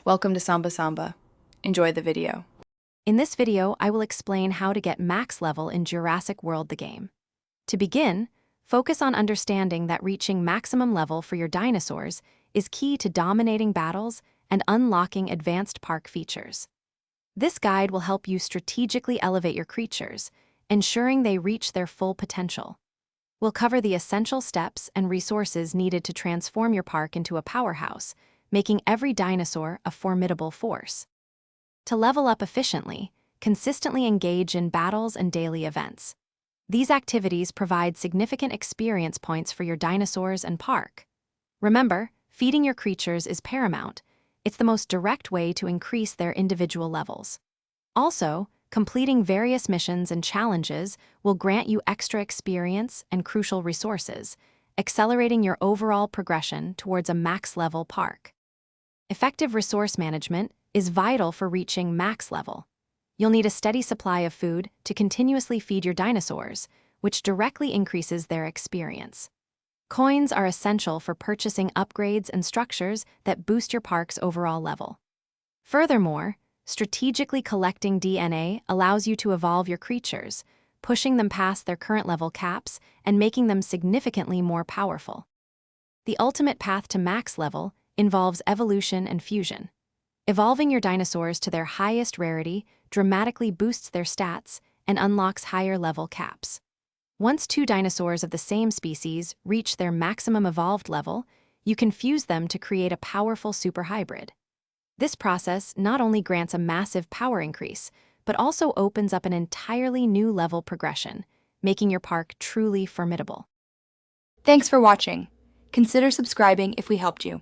Welcome to Samba Samba. Enjoy the video. In this video, I will explain how to get max level in Jurassic World The Game. To begin, focus on understanding that reaching maximum level for your dinosaurs is key to dominating battles and unlocking advanced park features. This guide will help you strategically elevate your creatures, ensuring they reach their full potential. We'll cover the essential steps and resources needed to transform your park into a powerhouse, making every dinosaur a formidable force. To level up efficiently, consistently engage in battles and daily events. These activities provide significant experience points for your dinosaurs and park. Remember, feeding your creatures is paramount. It's the most direct way to increase their individual levels. Also, completing various missions and challenges will grant you extra experience and crucial resources, accelerating your overall progression towards a max-level park. Effective resource management is vital for reaching max level. You'll need a steady supply of food to continuously feed your dinosaurs, which directly increases their experience. Coins are essential for purchasing upgrades and structures that boost your park's overall level. Furthermore, strategically collecting DNA allows you to evolve your creatures, pushing them past their current level caps and making them significantly more powerful. The ultimate path to max level involves evolution and fusion. Evolving your dinosaurs to their highest rarity dramatically boosts their stats and unlocks higher-level caps. Once two dinosaurs of the same species reach their maximum evolved level, you can fuse them to create a powerful superhybrid. This process not only grants a massive power increase, but also opens up an entirely new level progression, making your park truly formidable. Thanks for watching. Consider subscribing if we helped you.